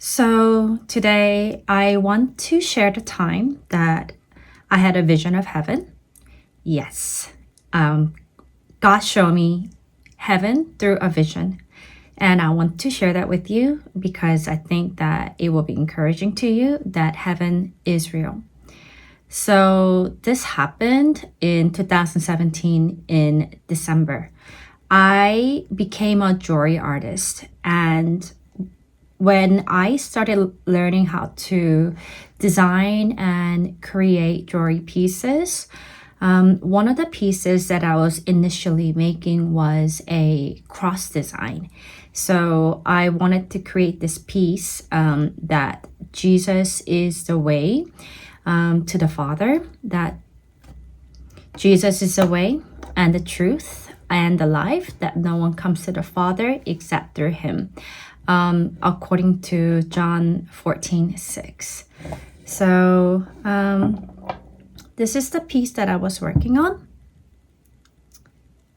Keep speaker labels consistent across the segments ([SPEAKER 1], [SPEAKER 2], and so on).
[SPEAKER 1] So today I want to share the time that I had a vision of heaven. Yes, God showed me heaven through a vision. And I want to share that with you because I think that it will be encouraging to you that heaven is real. So this happened in 2017 in December. I became a jewelry artist, and when I started learning how to design and create jewelry pieces, one of the pieces that I was initially making was a cross design. So I wanted to create this piece that Jesus is the way to the Father, that Jesus is the way and the truth and the life, that no one comes to the Father except through him, according to John 14:6. So this is the piece that I was working on.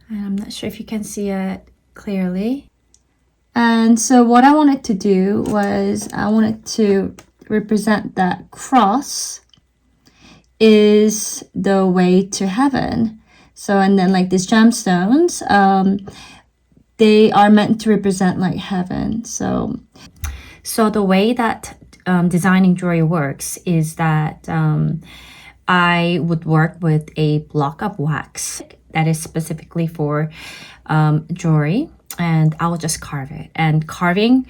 [SPEAKER 1] And I'm not sure if you can see it clearly. And so what I wanted to do was I wanted to represent that cross is the way to heaven. So, and then like these gemstones, they are meant to represent like heaven. So the way that designing jewelry works is that I would work with a block of wax that is specifically for jewelry, and I will just carve it, and carving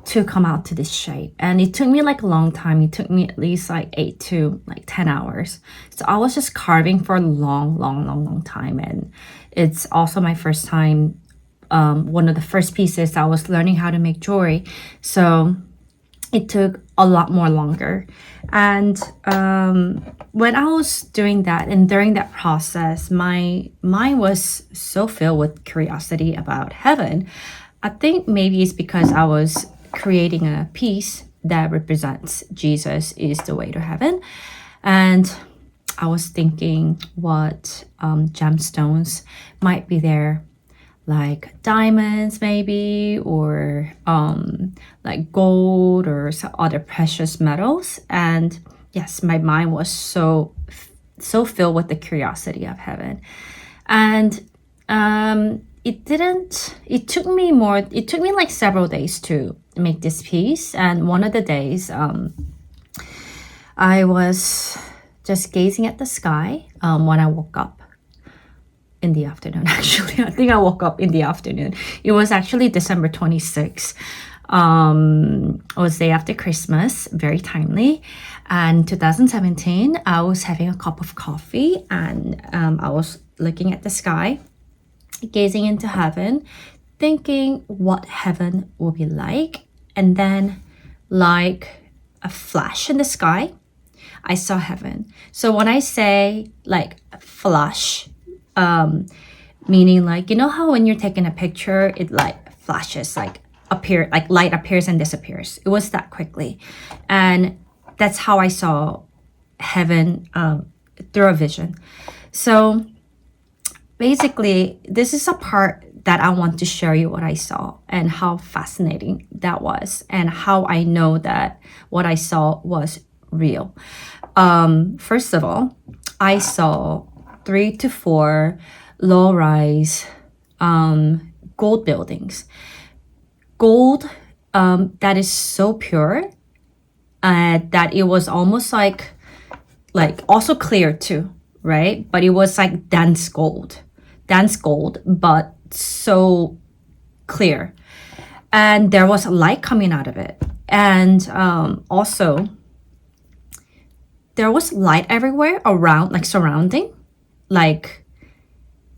[SPEAKER 1] to come out to this shape. And it took me like a long time. It took me at least like 8 to 10 hours. So I was just carving for a long time. And it's also my first time, one of the first pieces I was learning how to make jewelry. So it took a lot more longer. And when I was doing that and during that process, my mind was so filled with curiosity about heaven. I think maybe it's because I was creating a piece that represents Jesus is the way to heaven. And I was thinking what gemstones might be there, like diamonds maybe, or like gold or some other precious metals. And yes, my mind was so filled with the curiosity of heaven. And it took me like several days to make this piece. And one of the days I was just gazing at the sky when I woke up in the afternoon. Actually, I think I woke up in the afternoon. It was actually December 26th. It was day after Christmas, very timely. And 2017, I was having a cup of coffee, and I was looking at the sky, gazing into heaven, thinking what heaven will be like. And then, like a flash in the sky, I saw heaven. So when I say like flash, meaning like, you know how when you're taking a picture, it like flashes, like light appears and disappears. It was that quickly. And that's how I saw heaven through a vision. So basically, this is a part that I want to share you what I saw and how fascinating that was, and how I know that what I saw was real. First of all, I saw 3 to 4 low-rise gold buildings. Gold that is so pure that it was almost like also clear too, right? But it was like dense gold, but so clear. And there was light coming out of it. And also there was light everywhere around, like surrounding. Like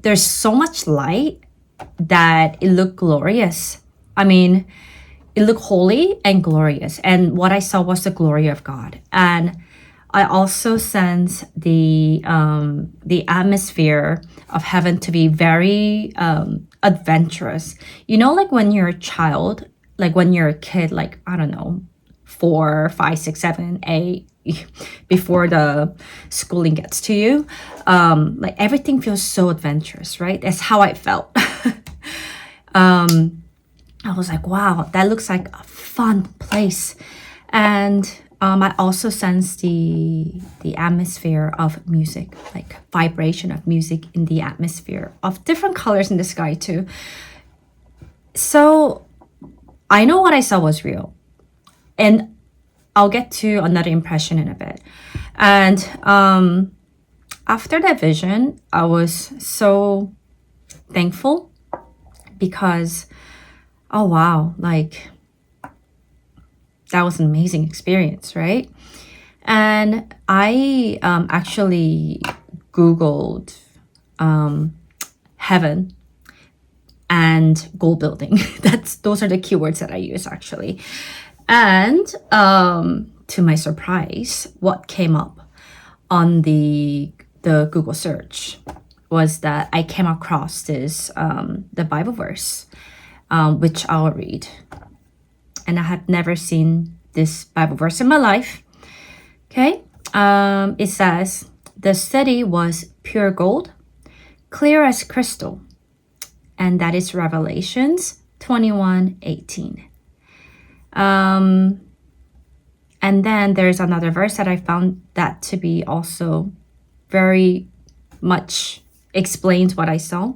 [SPEAKER 1] there's so much light that it looked glorious. I mean, it looked holy and glorious. And what I saw was the glory of God. And I also sense the atmosphere of heaven to be very adventurous. You know, like when you're a child, like when you're a kid, like, I don't know, 4, 5, 6, 7, 8, before the schooling gets to you, like everything feels so adventurous, right? That's how I felt. I was like, wow, that looks like a fun place. And I also sense the atmosphere of music, like vibration of music in the atmosphere of different colors in the sky too. So I know what I saw was real, and I'll get to another impression in a bit. And after that vision, I was so thankful because, oh wow, like that was an amazing experience, right? And I actually Googled heaven and gold building. Those are the keywords that I use actually. And to my surprise, what came up on the Google search was that I came across this the Bible verse, which I'll read. And I had never seen this Bible verse in my life. Okay, it says, "The city was pure gold, clear as crystal," and that is Revelations 21:18. And then there's another verse that I found that to be also very much explains what I saw.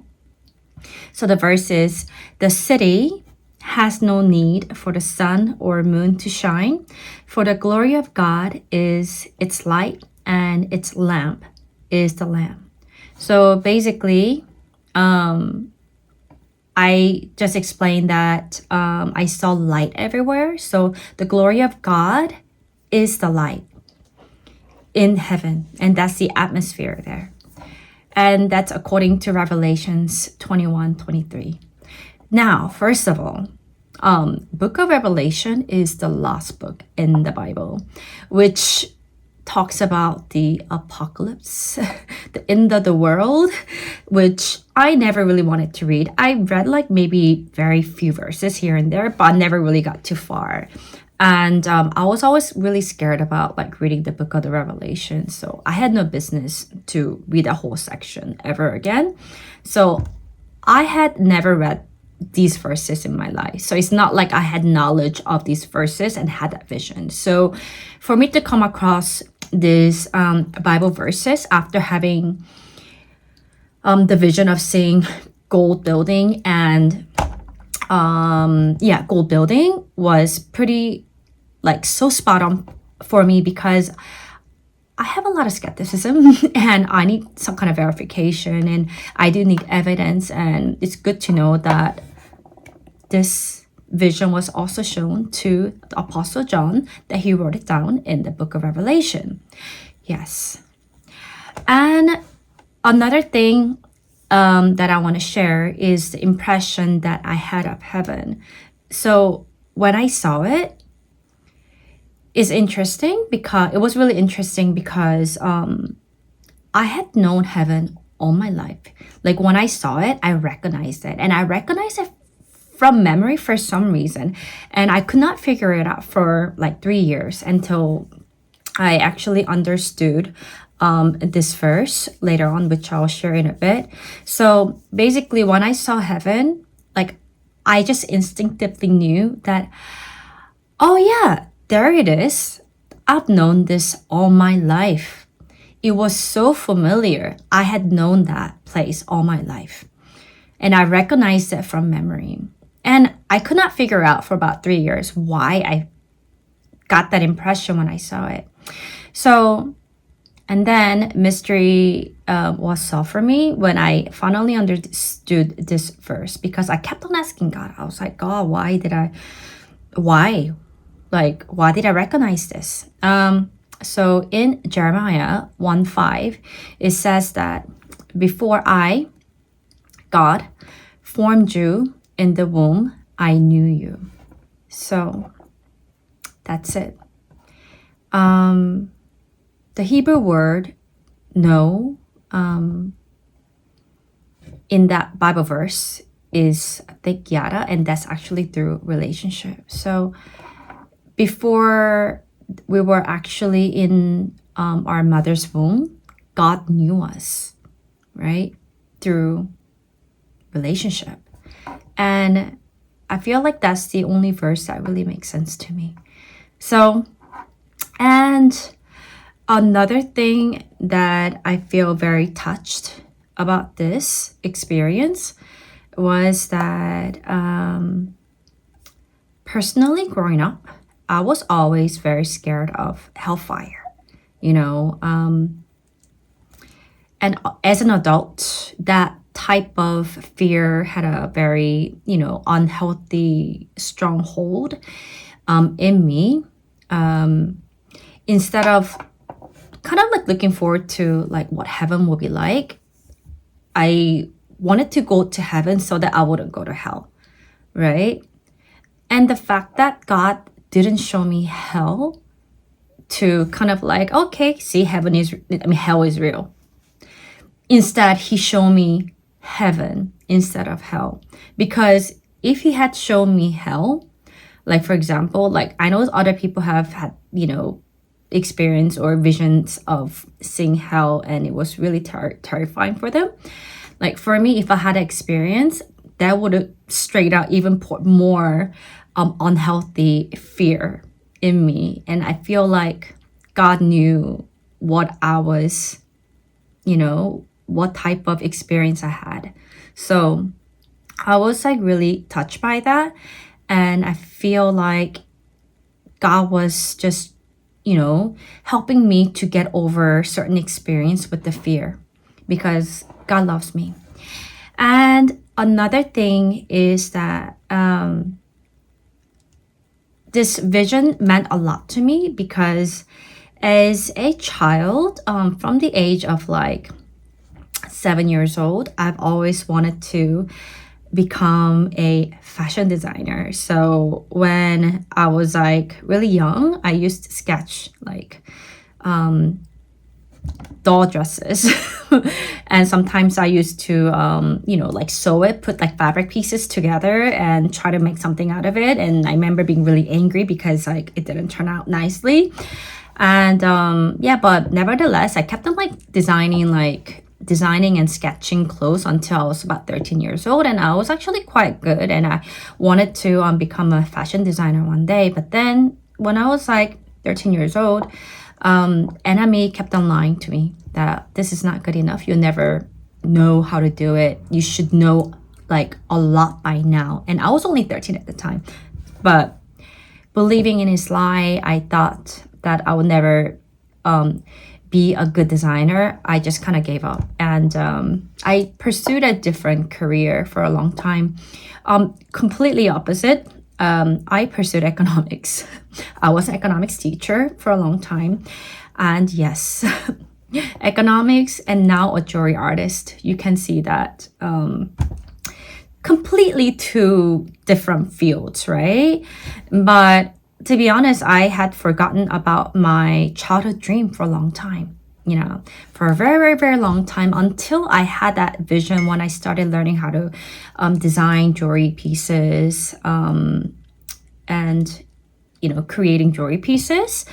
[SPEAKER 1] So the verse is, "The city has no need for the sun or moon to shine, for the glory of God is its light, and its lamp is the Lamb." So basically, I just explained that I saw light everywhere. So the glory of God is the light in heaven, and that's the atmosphere there. And that's according to Revelations 21:23. Now, first of all, Book of Revelation is the last book in the Bible, which talks about the apocalypse, the end of the world, which I never really wanted to read. I read like maybe very few verses here and there, but I never really got too far. And I was always really scared about like reading the book of the Revelation. So I had no business to read a whole section ever again. So I had never read these verses in my life. So it's not like I had knowledge of these verses and had that vision. So for me to come across these Bible verses after having the vision of seeing gold building and gold building was pretty like so spot on for me because I have a lot of skepticism and I need some kind of verification and I do need evidence, and it's good to know that this vision was also shown to the Apostle John, that he wrote it down in the book of Revelation. Yes. And another thing that I want to share is the impression that I had of heaven. So when I saw it, it's interesting because it was really interesting because I had known heaven all my life. Like when I saw it, I recognized it, and I recognized it from memory for some reason, and I could not figure it out for like 3 years until I actually understood this verse later on, which I'll share in a bit. So basically, when I saw heaven, like I just instinctively knew that, oh yeah, there it is. I've known this all my life. It was so familiar. I had known that place all my life. And I recognized it from memory. And I could not figure out for about 3 years why I got that impression when I saw it. So, and then mystery was solved for me when I finally understood this verse, because I kept on asking God. I was like, God, why did I recognize this? So in Jeremiah 1:5, it says that before I, God, formed you in the womb, I knew you. So that's it. The Hebrew word know in that Bible verse is tekiara, and that's actually through relationship. So before we were actually in our mother's womb, God knew us, right? Through relationship. And I feel like that's the only verse that really makes sense to me. So, and another thing that I feel very touched about this experience was that personally growing up, I was always very scared of hellfire, you know. And as an adult, that type of fear had a very, unhealthy stronghold in me. Instead of kind of like looking forward to like what heaven will be like, I wanted to go to heaven so that I wouldn't go to hell, right? And the fact that God didn't show me hell to kind of like, okay, see, hell is real. Instead, he showed me heaven instead of hell. Because if he had shown me hell, like for example, like I know other people have had, experience or visions of seeing hell and it was really terrifying for them. Like for me, if I had an experience, that would have straight out even put more unhealthy fear in me. And I feel like God knew what I was, what type of experience I had. So I was like really touched by that. And I feel like God was just, helping me to get over certain experience with the fear because God loves me. And another thing is that this vision meant a lot to me because as a child, from the age of like 7 years old, I've always wanted to become a fashion designer. So when I was like really young, I used to sketch like doll dresses and sometimes I used to like sew it, put like fabric pieces together and try to make something out of it. And I remember being really angry because like it didn't turn out nicely. And but nevertheless I kept on like designing and sketching clothes until I was about 13 years old, and I was actually quite good, and I wanted to become a fashion designer one day. But then when I was like 13 years old, enemy kept on lying to me that this is not good enough, you'll never know how to do it, you should know like a lot by now. And I was only 13 at the time, but believing in his lie, I thought that I would never be a good designer. I just kind of gave up, and I pursued a different career for a long time. Completely opposite. I pursued economics. I was an economics teacher for a long time, and yes, economics, and now a jewelry artist. You can see that completely two different fields, right? But to be honest, I had forgotten about my childhood dream for a long time, for a very, very, very long time, until I had that vision when I started learning how to design jewelry pieces and, creating jewelry pieces.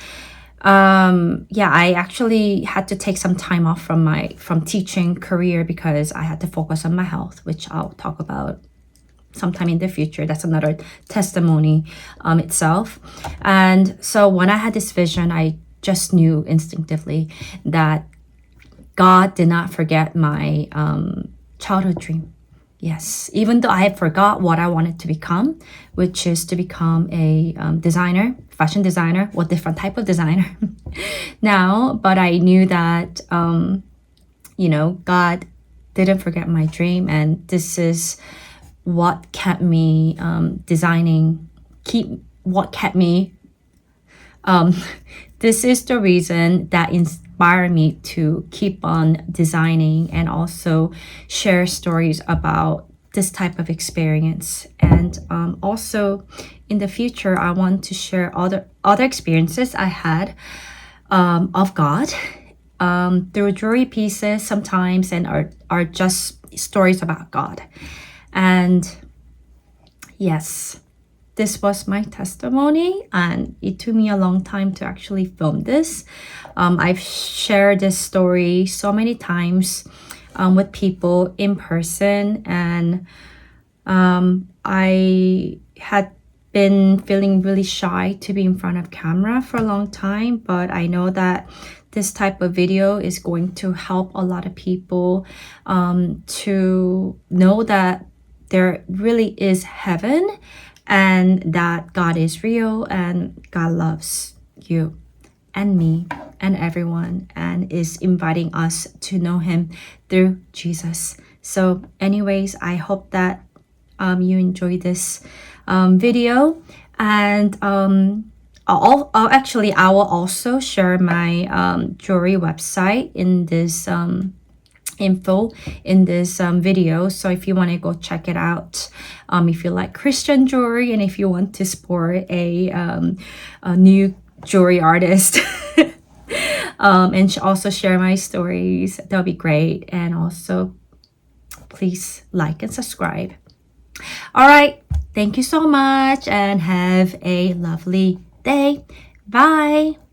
[SPEAKER 1] I actually had to take some time off from teaching career because I had to focus on my health, which I'll talk about sometime in the future. That's another testimony itself. And so when I had this vision, I just knew instinctively that God did not forget my childhood dream. Yes, even though I had forgot what I wanted to become, which is to become a designer, fashion designer, what different type of designer now. But I knew that, God didn't forget my dream. And this is what kept me this is the reason that inspired me to keep on designing and also share stories about this type of experience. And also in the future, I want to share other experiences I had of God through jewelry pieces sometimes, and are just stories about God. And yes, this was my testimony, and it took me a long time to actually film this. I've shared this story so many times with people in person, and I had been feeling really shy to be in front of camera for a long time, but I know that this type of video is going to help a lot of people to know that there really is heaven and that God is real and God loves you and me and everyone and is inviting us to know him through Jesus. So anyways, I hope that you enjoy this video, and actually I will also share my jewelry website in this info in this video. So if you want to go check it out, if you like Christian jewelry and if you want to support a new jewelry artist and also share my stories, that'll be great. And also please like and subscribe. All right, thank you so much and have a lovely day. Bye.